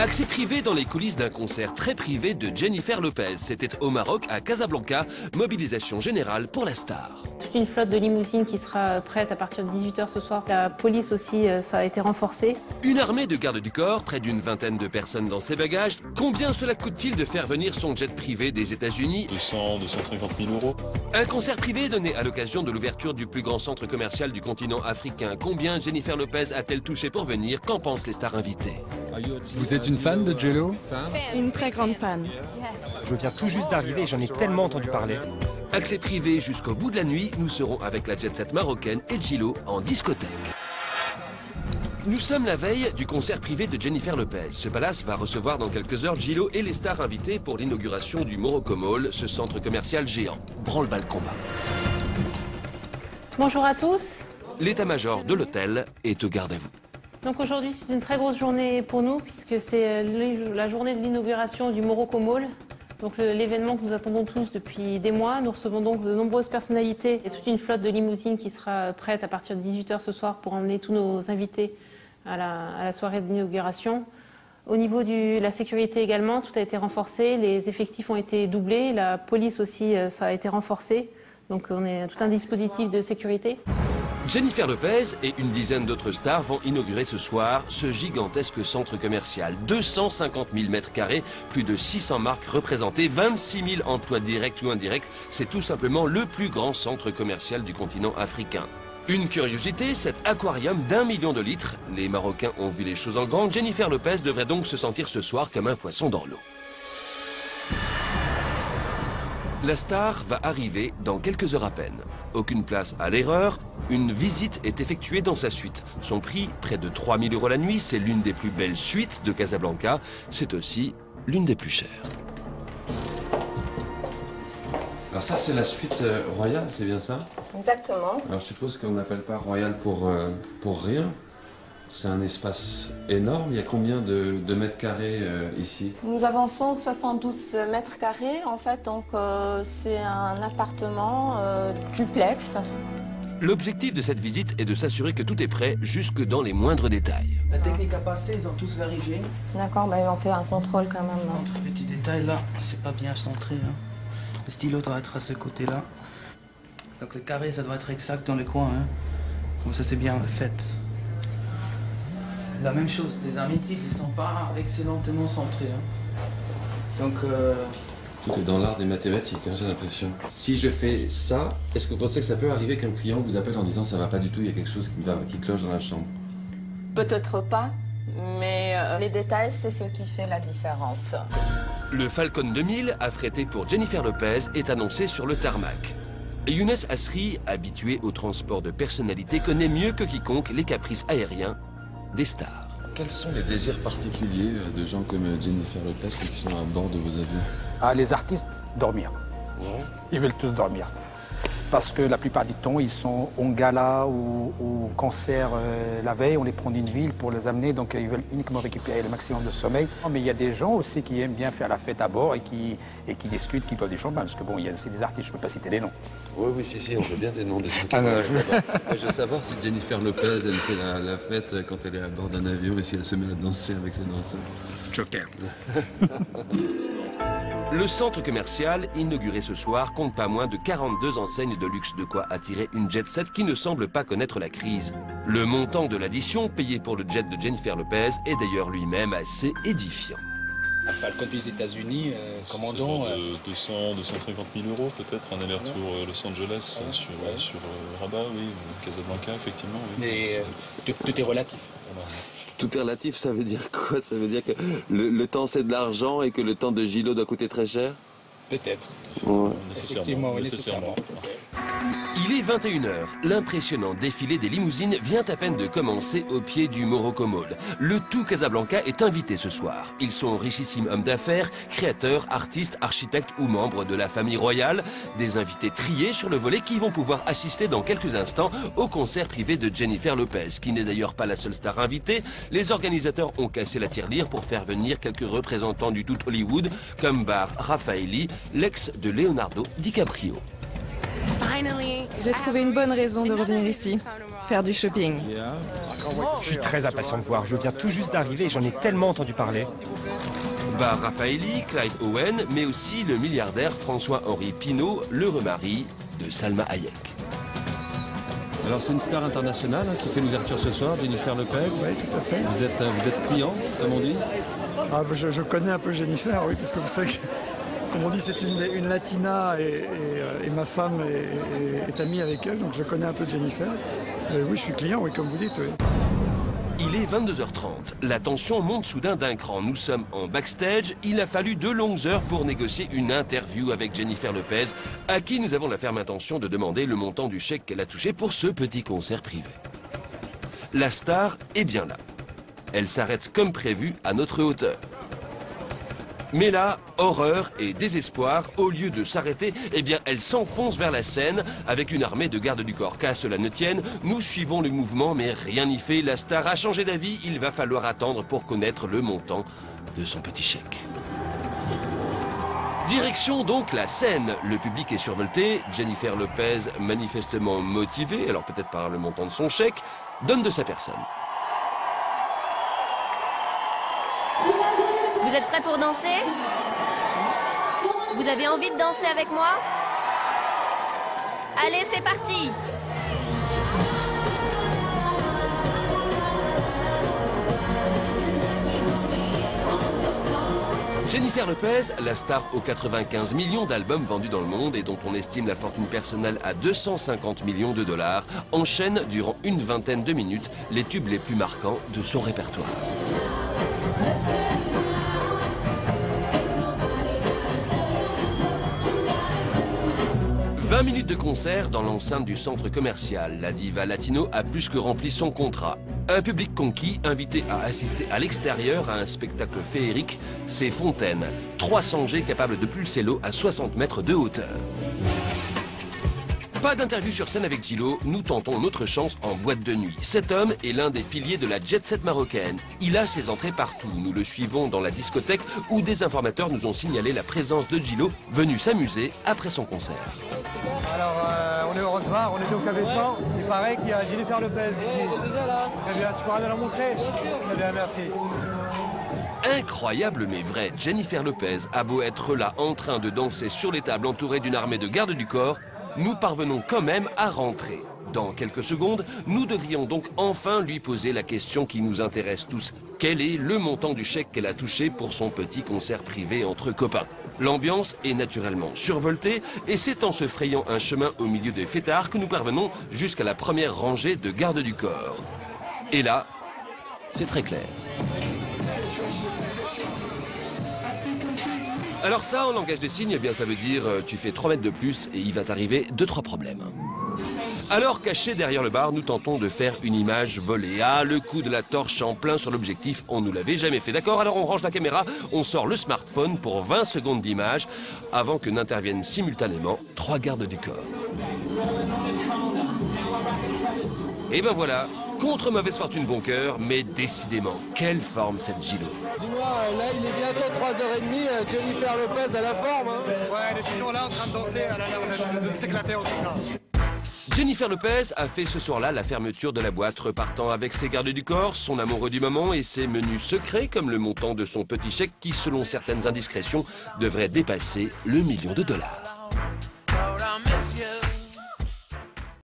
Accès privé dans les coulisses d'un concert très privé de Jennifer Lopez. C'était au Maroc, à Casablanca. Mobilisation générale pour la star. Toute une flotte de limousines qui sera prête à partir de 18 h ce soir. La police aussi, ça a été renforcé. Une armée de gardes du corps, près d'une vingtaine de personnes dans ses bagages. Combien cela coûte-t-il de faire venir son jet privé des États-Unis? 250 000 euros. Un concert privé donné à l'occasion de l'ouverture du plus grand centre commercial du continent africain. Combien Jennifer Lopez a-t-elle touché pour venir? Qu'en pensent les stars invitées? Vous êtes une fan de J-Lo? Une très grande fan. Je viens tout juste d'arriver et j'en ai tellement entendu parler. Accès privé jusqu'au bout de la nuit, nous serons avec la jet set marocaine et J-Lo en discothèque. Nous sommes la veille du concert privé de Jennifer Lopez. Ce palace va recevoir dans quelques heures J-Lo et les stars invitées pour l'inauguration du Morocco Mall, ce centre commercial géant. Branle-bas le combat. Bonjour à tous. L'état-major de l'hôtel est au garde à vous. Donc aujourd'hui, c'est une très grosse journée pour nous puisque c'est la journée de l'inauguration du Morocco Mall. Donc l'événement que nous attendons tous depuis des mois. Nous recevons donc de nombreuses personnalités et toute une flotte de limousines qui sera prête à partir de 18 h ce soir pour emmener tous nos invités à la soirée d'inauguration. Au niveau de la sécurité également, tout a été renforcé. Les effectifs ont été doublés. La police aussi, ça a été renforcé. Donc on a tout un dispositif de sécurité. Jennifer Lopez et une dizaine d'autres stars vont inaugurer ce soir ce gigantesque centre commercial. 250 000 mètres carrés, plus de 600 marques représentées, 26 000 emplois directs ou indirects. C'est tout simplement le plus grand centre commercial du continent africain. Une curiosité, cet aquarium d'1 million de litres. Les Marocains ont vu les choses en grand. Jennifer Lopez devrait donc se sentir ce soir comme un poisson dans l'eau. La star va arriver dans quelques heures à peine. Aucune place à l'erreur, une visite est effectuée dans sa suite. Son prix, près de 3 000 € la nuit, c'est l'une des plus belles suites de Casablanca. C'est aussi l'une des plus chères. Alors ça, c'est la suite royale, c'est bien ça? Exactement. Alors je suppose qu'on n'appelle pas royal pour rien. C'est un espace énorme. Il y a combien de mètres carrés ici? Nous avons 172 mètres carrés en fait, donc c'est un appartement duplex. L'objectif de cette visite est de s'assurer que tout est prêt jusque dans les moindres détails. La technique a passé, ils ont tous vérifié. D'accord, ben on fait un contrôle quand même. Entre petits détails là, c'est pas bien centré. Hein. Le stylo doit être à ce côté-là. Donc le carré, ça doit être exact dans les coins. Hein. Comme ça, c'est bien fait. La même chose, les amitiés, ils sont pas excellemment centrés. Hein. Donc... Tout est dans l'art des mathématiques, hein, j'ai l'impression. Si je fais ça, est-ce que vous pensez que ça peut arriver qu'un client vous appelle en disant ça va pas du tout, il y a quelque chose qui cloche dans la chambre? Peut-être pas, mais les détails, c'est ce qui fait la différence. Le Falcon 2000, affrété pour Jennifer Lopez, est annoncé sur le tarmac. Younes Asri, habitué au transport de personnalités, connaît mieux que quiconque les caprices aériens des stars. Quels sont les désirs particuliers de gens comme Jennifer Lopez qui sont à bord de vos avions? Ah, les artistes, dormir. Ouais. Ils veulent tous dormir. Parce que la plupart du temps, ils sont en gala ou concert la veille. On les prend d'une ville pour les amener, donc ils veulent uniquement récupérer le maximum de sommeil. Mais il y a des gens aussi qui aiment bien faire la fête à bord et qui discutent, qui boivent du champagne. Parce que bon, il y a aussi des artistes, je ne peux pas citer les noms. Oui, si, on veut bien des noms des gens qui je veux savoir si Jennifer Lopez, elle fait la fête quand elle est à bord d'un avion et si elle se met à danser avec ses danseurs. Joker. Le centre commercial, inauguré ce soir, compte pas moins de 42 enseignes de luxe, de quoi attirer une jet set qui ne semble pas connaître la crise. Le montant de l'addition payé pour le jet de Jennifer Lopez est d'ailleurs lui-même assez édifiant. Falcon des États-Unis, commandant. 250 000 € peut-être, un aller-retour Los Angeles sur Rabat, oui, Casablanca, effectivement. Oui. Mais tout est relatif. Tout est relatif, ça veut dire quoi? Ça veut dire que le temps c'est de l'argent et que le temps de J-Lo doit coûter très cher? Peut-être. Ouais. Effectivement, nécessairement. Il est 21 h. L'impressionnant défilé des limousines vient à peine de commencer au pied du Morocco Mall. Le tout Casablanca est invité ce soir. Ils sont richissimes hommes d'affaires, créateurs, artistes, architectes ou membres de la famille royale. Des invités triés sur le volet qui vont pouvoir assister dans quelques instants au concert privé de Jennifer Lopez, qui n'est d'ailleurs pas la seule star invitée. Les organisateurs ont cassé la tirelire pour faire venir quelques représentants du tout Hollywood, comme Bar Raffaelli, l'ex de Leonardo DiCaprio. J'ai trouvé une bonne raison de revenir ici, faire du shopping. Je suis très impatient de voir, je viens tout juste d'arriver et j'en ai tellement entendu parler. Bar Raffaelli, Clive Owen, mais aussi le milliardaire François-Henri Pinault, l'heureux mari de Salma Hayek. Alors c'est une star internationale qui fait l'ouverture ce soir, Jennifer Lopez. Oui, tout à fait. Vous êtes client, comme on dit? Je connais un peu Jennifer, oui, puisque vous savez que, comme on dit, c'est une latina et ma femme est amie avec elle, donc je connais un peu Jennifer. Oui, je suis client, oui, comme vous dites, oui. Il est 22h30. La tension monte soudain d'un cran. Nous sommes en backstage. Il a fallu de longues heures pour négocier une interview avec Jennifer Lopez, à qui nous avons la ferme intention de demander le montant du chèque qu'elle a touché pour ce petit concert privé. La star est bien là. Elle s'arrête comme prévu à notre hauteur. Mais là, horreur et désespoir, au lieu de s'arrêter, eh bien, elle s'enfonce vers la scène avec une armée de gardes du corps. Qu'à cela ne tienne, nous suivons le mouvement, mais rien n'y fait. La star a changé d'avis, il va falloir attendre pour connaître le montant de son petit chèque. Direction donc la scène. Le public est survolté. Jennifer Lopez, manifestement motivée, alors peut-être par le montant de son chèque, donne de sa personne. Vous êtes prêts pour danser? Vous avez envie de danser avec moi? Allez, c'est parti! Jennifer Lopez, la star aux 95 millions d'albums vendus dans le monde et dont on estime la fortune personnelle à 250 millions de dollars, enchaîne durant une vingtaine de minutes les tubes les plus marquants de son répertoire. « 20 minutes de concert dans l'enceinte du centre commercial. La diva latino a plus que rempli son contrat. Un public conquis, invité à assister à l'extérieur à un spectacle féerique, c'est Fontaine. 300 jets capables de pulser l'eau à 60 mètres de hauteur. Pas d'interview sur scène avec Djilo, nous tentons notre chance en boîte de nuit. Cet homme est l'un des piliers de la jet-set marocaine. Il a ses entrées partout. Nous le suivons dans la discothèque où des informateurs nous ont signalé la présence de Djilo, venu s'amuser après son concert. Alors, on est au Rose Bar, on était au Café 100. Il paraît qu'il y a Jennifer Lopez ici. Déjà là. Très bien, tu pourras nous la montrer? Bien sûr. Très bien, merci. Incroyable mais vrai, Jennifer Lopez a beau être là en train de danser sur les tables entourée d'une armée de gardes du corps, nous parvenons quand même à rentrer. Dans quelques secondes, nous devrions donc enfin lui poser la question qui nous intéresse tous. Quel est le montant du chèque qu'elle a touché pour son petit concert privé entre copains? L'ambiance est naturellement survoltée et c'est en se frayant un chemin au milieu des fêtards que nous parvenons jusqu'à la première rangée de gardes du corps. Et là, c'est très clair. Alors ça, en langage des signes, eh bien, ça veut dire tu fais 3 mètres de plus et il va t'arriver 2-3 problèmes. Alors, cachés derrière le bar, nous tentons de faire une image volée. Ah, le coup de la torche en plein sur l'objectif, on ne l'avait jamais fait. D'accord, alors on range la caméra, on sort le smartphone pour 20 secondes d'image avant que n'interviennent simultanément 3 gardes du corps. Et ben voilà, contre mauvaise fortune bon cœur, mais décidément, quelle forme cette Djilo. Dis-moi, là il est bientôt 3h30, Jennifer Lopez à la forme. Hein. Ouais, elle est toujours là en train de danser, elle a l'air de s'éclater en tout cas. Jennifer Lopez a fait ce soir-là la fermeture de la boîte, repartant avec ses gardes du corps, son amoureux du moment et ses menus secrets comme le montant de son petit chèque qui, selon certaines indiscrétions, devrait dépasser le $1 000 000.